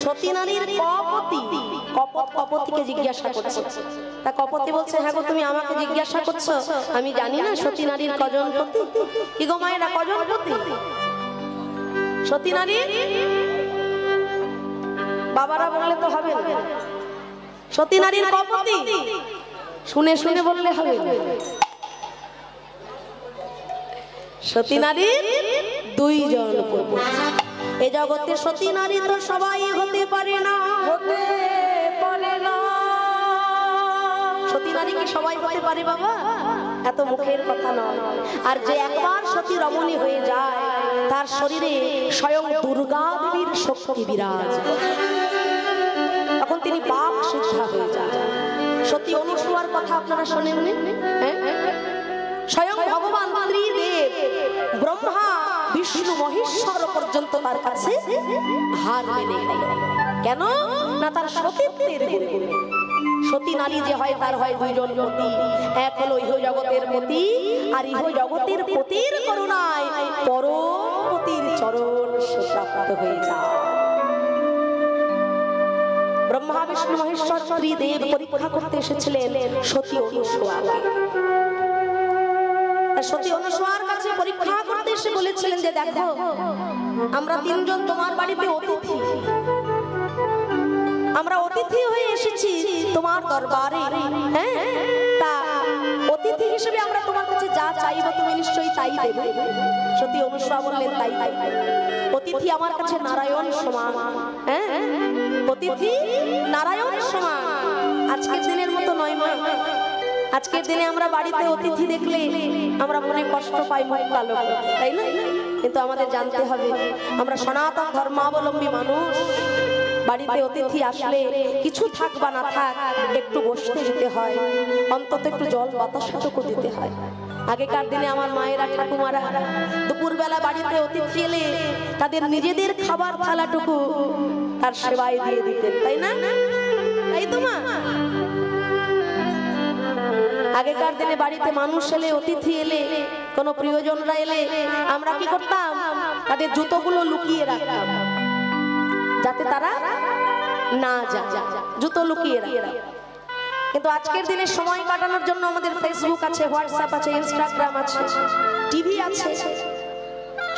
সতী নারীর কপতি কপতিকে জিজ্ঞাসা করছে। তা কপতি বলছে, হ্যাঁ গো তুমি আমাকে জিজ্ঞাসা করছো, আমি জানি না সতী নারীর কজন পতি। কি গো মায়েরা কজন পতি সতী নারীর? বাবারা বললে তো হবে না, সতী নারীর কপতি শুনে শুনে বললে হবে। সতী নারীর দুইজন পতি। এ জগতে সতী নারী তো সবাই হতে পারে না, হতে পারে না। সতী নারী কি সবাই হতে পারে বাবা? এত মুখের কথা নয়। আর যে একবার সতী রমণী হয়ে যায় তার শরীরে স্বয়ং দুর্গা দেবীর শক্তি বিরাজ, তখন তিনি বাক সিদ্ধা হয়ে যান। সতী অনুসূয়ার কথা আপনারা শোনেননি? স্বয়ং ভগবান ত্রিদেব ব্রহ্মা বিষ্ণু মহেশ্বর পর্যন্ত তার কাছে হার মেনে গেল। কেন না তার সতীত্বের গুণে। সতী নারী যে হয় তার হয় দুইজন পতি, এক হলো ইহ জগতের পতি, আর ইহ জগতের পতির করুণায় পরম পতির চরণ সে প্রাপ্ত হয়ে যায়। ব্রহ্মা বিষ্ণু মহেশ্বর ত্রিদেব পরীক্ষা করতে এসেছিলেন সতী অনুসূয়াকে। সতী অনুসূয়ার কাছে পরীক্ষা করতে এসে বলেছিলেন যে দেখো আমরা তিনজন তোমার বাড়িতে অতিথি, আমরা অতিথি হয়ে এসেছি তোমার দরবারে। হ্যাঁ, তা অতিথি হিসেবে আমরা তোমার কাছে যা চাইবো তুমি নিশ্চয়ই তাই দেবে। সতী অনুসূয়া বললেন তাই তাই। অতিথি আমার কাছে নারায়ণ সমান। হ্যাঁ, অতিথি নারায়ণ সমান। আজকের দিনের মতো নয় মা, আজকের দিনে আমরা বাড়িতে অতিথি দেখলে আমরা মনে কষ্ট পাই, মুখ কালো, তাই না? কিন্তু আমাদের জানতে হবে আমরা সনাতন ধর্মাবলম্বী মানুষ। বাড়িতে অতিথি আসলে কিছু থাক বা না থাক একটু বসতে দিতে হয়, অন্তত একটু জল বাতাসটুকু দিতে হয়। আগেকার দিনে আমার মায়েরা ঠাকুমারা দুপুরবেলা বাড়িতে অতিথি এলে তাদের নিজেদের খাবার থালাটুকু তার সেবায় দিয়ে দিতেন, তাই না? তাই তো মা? আগেকার দিনে বাড়িতে মানুষ এলে, অতিথি এলে, কোনো প্রিয়জনরা এলে আমরা কি করতাম? তাদের জুতোগুলো লুকিয়ে রাখতাম যাতে তারা না যায়, জুতো লুকিয়ে রাখতাম। কিন্তু আজকের দিনে সময় কাটানোর জন্য আমাদের ফেসবুক আছে, হোয়াটসঅ্যাপ আছে, ইনস্টাগ্রাম আছে, টিভি আছে।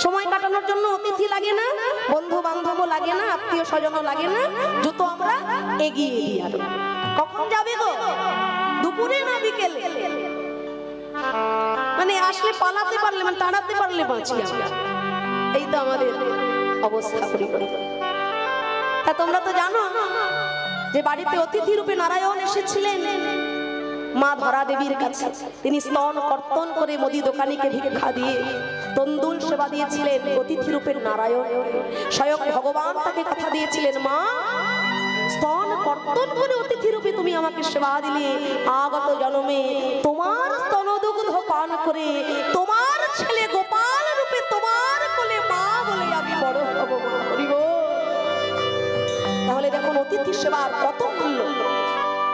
সময় কাটানোর জন্য অতিথি লাগে না, বন্ধু বান্ধবও লাগে না, আত্মীয় স্বজনও লাগে না, জুতো আমরা এগিয়ে দিই। আর কখন যাবে গো? দুপুরে না বিকেলে? মানে আসলে পালাতে পারলে, মানে তাড়াতে পারলে বাঁচি আমরা। এই তো আমাদের অবস্থা পরিবর্তন। তা তোমরা তো জানো যে বাড়িতে অতিথি রূপে নারায়ণ এসেছিলেন মা ধরা দেবীর কাছে। তিনি স্তন কর্তন করে মুদি দোকানিকে ভিক্ষা দিয়ে তন্দুল সেবা দিয়েছিলেন অতিথি রূপে নারায়ণ। স্বয়ং ভগবান তাকে কথা দিয়েছিলেন, মা স্তন কর্তন করে অতিথি রূপে তুমি আমাকে সেবা দিলে, আগত জন্মে তোমার স্তনদুগ্ধ পান করে তোমার ছেলে গোপাল রূপে তোমার কোলে মা বলে আমি বড় হব। তাহলে দেখুন অতিথি সেবার কত মূল্য।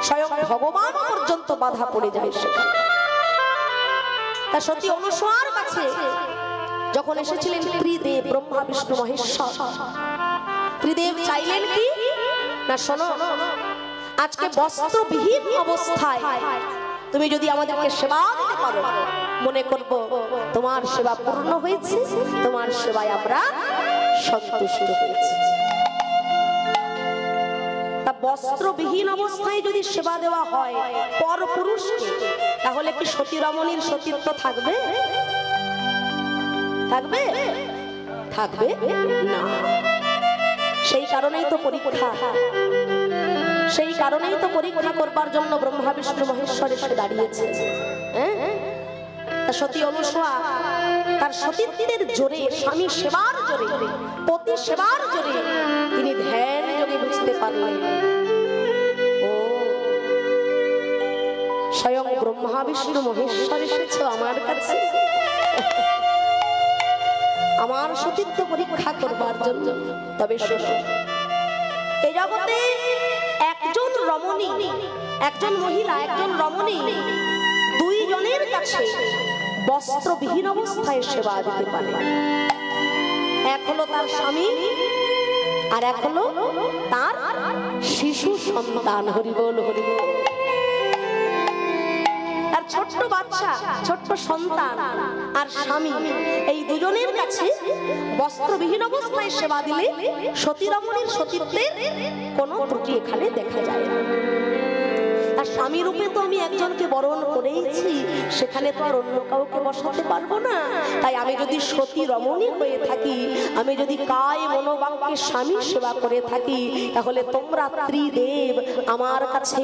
স্বয়ং ভগবান পর্যন্ত বাধা পড়ে যায় সেখানে। তা সতী অনুসূয়ার কাছে যখন এসেছিলেন ত্রিদেব ব্রহ্মা বিষ্ণু মহেশ্বর, ত্রিদেব চাইলেন কি না, শোনো আজকে বস্ত্রবিহীন অবস্থায় তুমি যদি আমাদেরকে সেবা দিতে পারো, মনে করব তোমার সেবা পূর্ণ হয়েছে, তোমার সেবায় আমরা সন্তুষ্ট হয়েছি। তা বস্ত্রবিহীন অবস্থায় যদি সেবা দেওয়া হয় পর পুরুষকে, তাহলে কি সতী রমণীর সতীত্ব থাকবে? থাকবে? থাকবে না। সেই কারণেই তো পরীক্ষা, সেই কারণেই তো পরীক্ষা করবার জন্য ব্রহ্মা বিষ্ণু মহেশ্বর এসে দাঁড়িয়েছে। সতী অনুসূয়া তার সতীত্বের জোরে, স্বামী সেবার জোরে, পতি সেবার জোরে তিনি ধ্যান যোগে বুঝতে পারলেন ও স্বয়ং ব্রহ্মা বিষ্ণু মহেশ্বর এসেছে আমার কাছে আমার সতীত্ব পরীক্ষা করবার জন্য। তবে এই জগতে একজন রমণী, একজন মহিলা, একজন রমণী দুইজনের কাছে বস্ত্রবিহীন অবস্থায় সেবা দিতে পারে। এক হলো তার স্বামী, আর এক হলো তার শিশু সন্তান। হরি বল হরি বল। আর ছোট্ট বাচ্চা, ছোট্ট সন্তান আর স্বামী, এই দুজনের কাছে বস্ত্রবিহীন অবস্থায় সেবা দিলে সতী রমণীর সতীত্বের কোনো ত্রুটি এখানে দেখা যায় না। আর স্বামী রূপে তো আমি একজনকে বরণ করেইছি, সেখানে তো আর অন্য কাউকে বসাতে পারবো না। তাই আমি যদি সতী রমণী হয়ে থাকি, আমি যদি কায় মনোবাক্যে স্বামী সেবা করে থাকি, তাহলে তোমরা ত্রিদেব আমার কাছে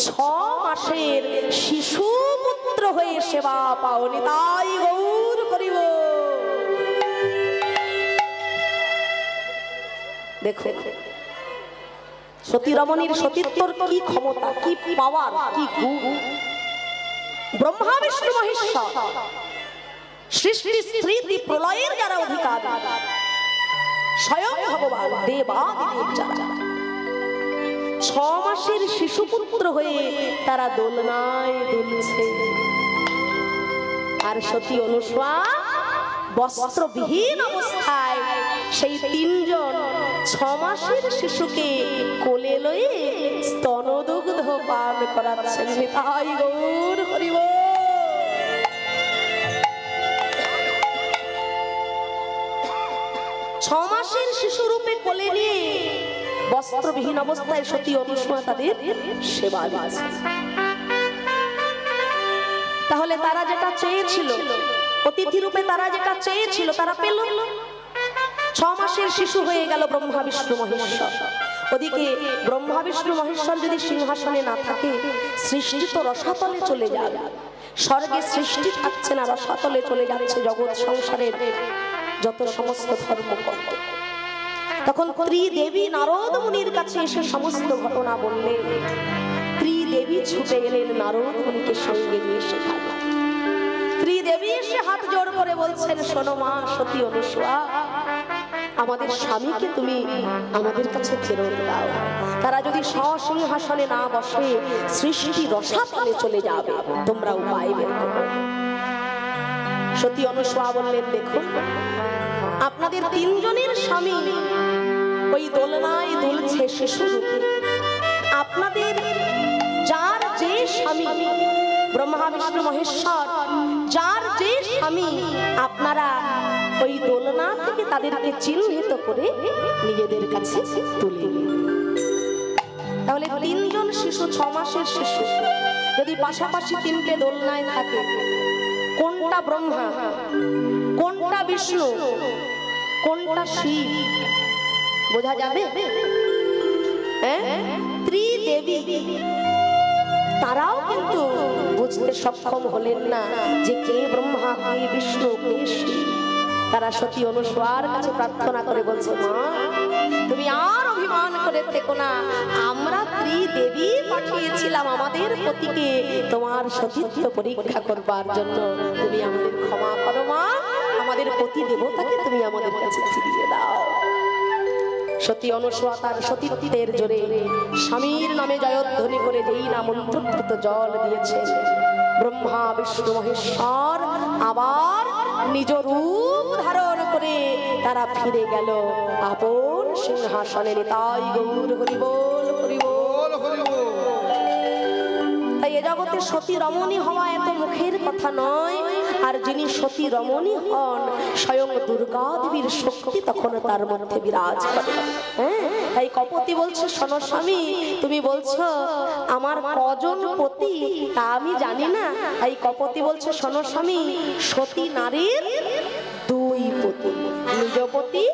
6 মাসের শিশু পুত্র হয়ে সেবা পাওনি। তাই গৌর করিব। দেখো সতী রমণীর সতীত্বর কি ক্ষমতা, কি পাওয়ার, কি গুণ। ব্রহ্মা বিষ্ণু মহেশ্বর সৃষ্টি স্থিতি প্রলয়ের যারা অধিকার, স্বয়ং ভগবান দেবাদিদেব যারা 6 মাসের শিশুপুত্র হয়ে তারা দোলনায় দুলছে। আর সতী অনুসূয়া বস্ত্রবিহীন অবস্থায় সেই 3 জন 6 মাসের শিশুকে কোলে লয়ে স্তনদুগ্ধ পান করাচ্ছেন। তাই গৌর হরি বল। 6 মাসের শিশু রূপে কোলে নিয়ে বস্ত্রবিহীন অবস্থায় সতী অনুসূয়া তাদের সেবা দিচ্ছে। তাহলে তারা যেটা চেয়েছিল, অতিথি রূপে তারা যেটা চেয়েছিল তারা পেল। 6 মাসের শিশু হয়ে গেল ব্রহ্মা বিষ্ণু মহেশ্বর। ওদিকে ব্রহ্মা বিষ্ণু মহেশ্বর যদি সিংহাসনে না থাকে, সৃষ্টি তো রসাতলে চলে যাবে। স্বর্গে সৃষ্টি থাকছে না, রসাতলে চলে যাচ্ছে জগৎ সংসারের যত সমস্ত ধর্মকর্ম। তখন ত্রিদেবী নারদ মুনির কাছে এসে সমস্ত ঘটনা বললেন। ত্রিদেবী ছুটে এলেন নারদ মুনিকে সঙ্গে নিয়ে সেখানে। ত্রিদেবী এসে হাত জোড় করে বলছেন, শোনো মা সতী অনুসূয়া, আমাদের স্বামীকে তুমি আমাদের কাছে ফেরত দাও। তারা যদি স্বসিংহাসনে না বসে, সৃষ্টি রসাতলে চলে যাবে, তোমরা উপায় বের করো। সতী অনুসূয়া বললেন, দেখুন আপনাদের 3 জনের স্বামী ওই দোলনায় দুলছে শিশু রূপে। আপনাদের যার যে স্বামী, ব্রহ্মা বিষ্ণু মহেশ্বর যার যে স্বামী, আপনারা ওই দোলনা থেকে তাদেরকে চিহ্নিত করে নিজেদের কাছে তুলে নিন। তাহলে 3 জন শিশু, 6 মাসের শিশু যদি পাশাপাশি 3টে দোলনায় থাকে, কোনটা ব্রহ্মা, কোনটা বিষ্ণু, কোনটা শিব বোঝা যাবে? ত্রিদেবী তারাও কিন্তু বুঝতে সক্ষম হলেন না যে কে ব্রহ্মা, কে বিষ্ণু, কে শিব। তারা সতী অনুসূয়ার কাছে প্রার্থনা করে বলছে, মা তুমি আর অভিমান করে থেকো না, আমরা ত্রিদেবী পাঠিয়েছিলাম আমাদের পতিকে তোমার সতীত্ব পরীক্ষা করবার জন্য, তুমি আমাদের ক্ষমা করো মা, আমাদের পতি দেবতাকে তুমি আমাদের কাছে ফিরিয়ে দাও। সতী অনুসূয়া তার সতীত্বের জোরে স্বামীর নামে জয়ধ্বনি করে যেই না মন্ত্রপুত জল দিয়েছেন, ব্রহ্মা বিষ্ণু মহেশ্বর আবার নিজ রূপ ধারণ করে তারা ফিরে গেল আপন সিংহাসনে। তাই গৌর হরি বল হরি বল হরি বল। তাই এ জগতে সতী রমণী হওয়া এত মুখের কথা নয়, আর যিনি সতী রমণী হন স্বয়ং দুর্গা দেবীর শক্তি তখন তার মধ্যে বিরাজ করে। তাই কপতি বলছে, শোনো স্বামী, তুমি বলছো আমার কজন পতি তা আমি জানি না। তাই কপতি বলছে, শোনো স্বামী, সতী নারীর 2 পতি, নিজপতি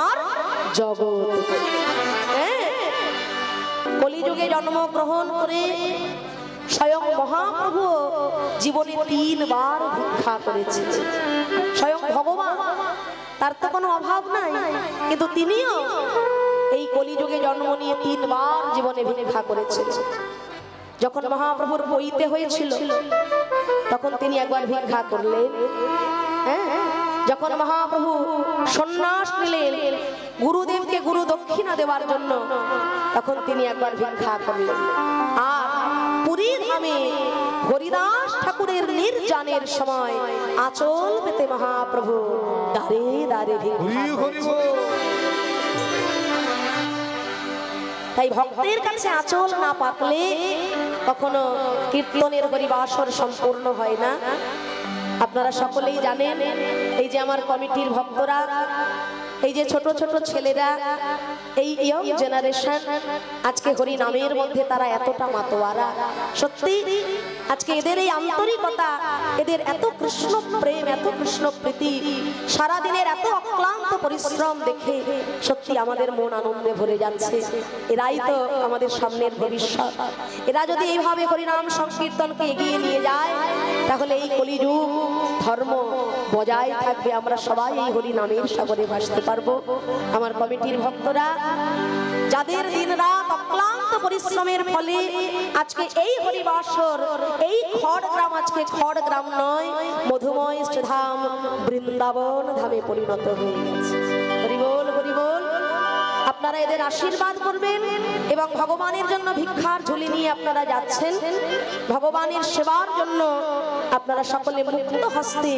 আর জগৎপতি। কলিযুগে জন্মগ্রহণ করে স্বয়ং মহাপ্রভু জীবনে 3 বার ভিক্ষা করেছে। স্বয়ং ভগবান, তার তো কোনো অভাব নাই, কিন্তু তিনিও এই কলিযুগে জন্ম নিয়ে 3 বার জীবনে ভিক্ষা করেছে। যখন মহাপ্রভুর বইতে হয়েছিল তখন তিনি একবার ভিক্ষা করলেন। যখন মহাপ্রভু সন্ন্যাস নিলেন গুরুদেবকে গুরু দক্ষিণা দেওয়ার জন্য, তখন তিনি একবার ভিক্ষা করলেন। আর পুরী ধামে হরিদাস ঠাকুরের নির্জানের সময় আঁচল পেতে মহাপ্রভু দাঁড়ে দাঁড়ে ভিক্ষা করেছেন। তাই ভক্তের কাছে আঁচল না পাতলে কখনো কীর্তনের হরিবাসর সম্পূর্ণ হয় না। আপনারা সকলেই জানেন, এই যে আমার কমিটির ভক্তরা, এই যে ছোট ছোট ছেলেরা, এই ইয়ং জেনারেশন, আজকে হরি নামের মধ্যে তারা এতটা মাতোয়ারা। সত্যি আজকে এদের এই আন্তরিকতা, এদের এত কৃষ্ণ প্রেম, এত কৃষ্ণ প্রীতি, সারাদিনের এত অক্লান্ত পরিশ্রম দেখে সত্যি আমাদের মন আনন্দে ভরে যাচ্ছে। এরাই তো আমাদের সামনের ভবিষ্যৎ। এরা যদি এইভাবে হরিনাম সংকীর্তনকে এগিয়ে নিয়ে যায়, তাহলে এই কলিযুগ ধর্ম বজায় থাকবে। আমরা সবাই এই হরি নামের সাগরে ভাসতে পারবো। আমার কমিটির ভক্তরা, যাদের দিন রাত অক্লান্ত পরিশ্রমের ফলে আজকে এই হরিবাসর, এই খড়গ্রাম আজকে খড়গ্রাম নয়, মধুময় ধাম বৃন্দাবন ধামে পরিণত হয়ে গেছে। হরি বল, হরি বল। আপনারা এদের আশীর্বাদ করবেন এবং ভগবানের জন্য ভিক্ষার ঝুলি নিয়ে আপনারা যাচ্ছেন। ভগবানের সেবার জন্য আপনারা সকলে মুক্ত হস্তে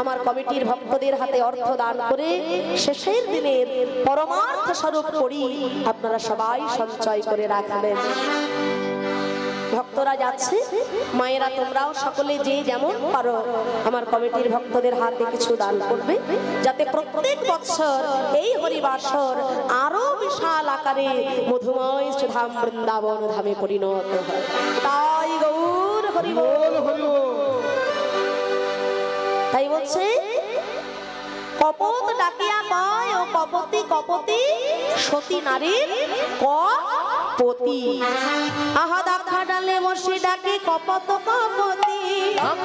আমার কমিটির ভক্তদের হাতে অর্থ দান করে শেষের দিনের পরমার্থ স্বরূপ করি আপনারা সবাই সঞ্চয় করে রাখবেন। ভক্তরা যাচ্ছে, মায়েরা তোমরাও সকলে যে যেমন পারো আমার কমিটির ভক্তদের হাতে কিছু দান করবে, যাতে প্রত্যেক বছর এই হরিবাসর আরো বিশাল আকারে মধুময় ধাম বৃন্দাবন ধামে পরিণত হয়। তাই গৌর হরি বল, হরি বল। তাই বলছে, কপত ডাকিয়া কয় ও কপতি কপতি সতী নারীর কপতি। আহা দেখা ডালে বসে ডাকি কপত কপতি,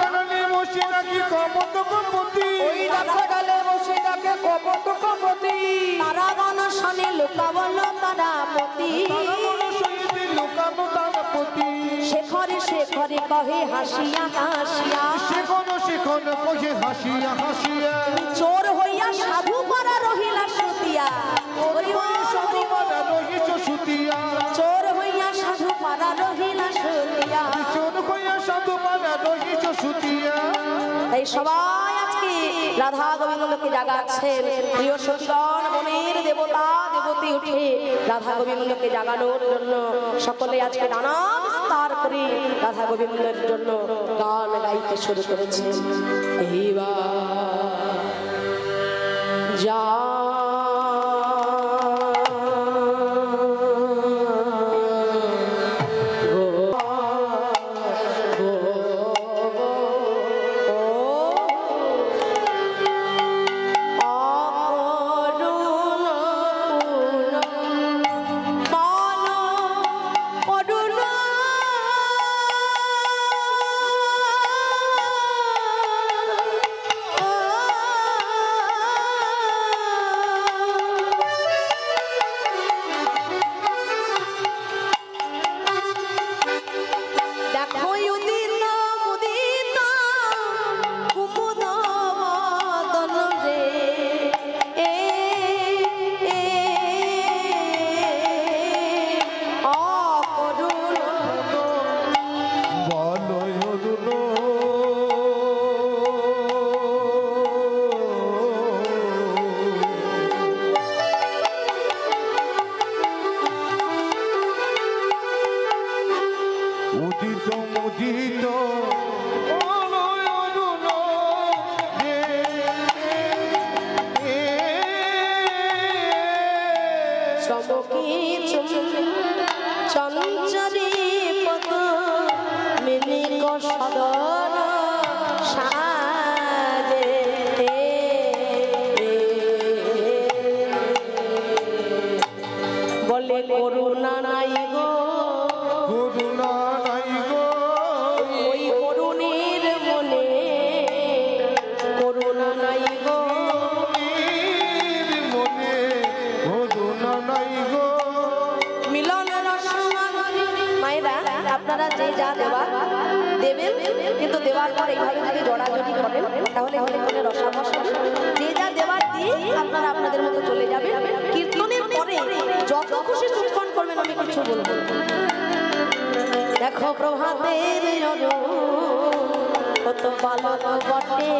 ডালে বসে ডাকি কপত কপতি, ওই দেখা ডালে বসে ডাকে কপত কপতি। তারাগণ শনে লুকাবল তারাপতি, লুকানো তারাপতি। শেখরে শেখরে কহে হাসিয়া হাসিয়া, শেখর শেখর কহে হাসিয়া হাসিয়া। চোর হইয়া সাধু পারা রহিলা সুতিয়া, চোর হইয়া সাধু পারা রহিলা সুতিয়া, চোর হইয়া সাধু পারা রহিলা সুতিয়া। তাই সবাই আজকে রাধা গোবিন্দকে জাগাচ্ছেন। প্রিয় সখীগণ, মনের দেবতা দেবতী উঠে রাধা গোবিন্দকে জাগানোর জন্য সকলে আজকে নানা বিস্তার করে রাধা গোবিন্দের জন্য গান গাইতে শুরু করেছে। এইবার যা চঞ্চরী পদ মিনি সদন সাজে, বলে করুণা নাই গো, করুণা নাই গো, ওই করুণের মনে করুণা নাই গো, মনে করুণা নাই গো। মিলন মায়েরা, আপনারা যে যা দেওয়া দেবেন, কিন্তু দেওয়ার পর এইভাবে যদি জড়াজড়ি করেন তাহলে কীর্তনের রসাভাষা, যে যা দেওয়ার দিয়ে আপনারা আপনাদের মতো চলে যাবেন। কীর্তনের পরে যত খুশি চুপন করবেন, আমি কিছু বলবো। দেখো প্রভাতের কত পালক বটে,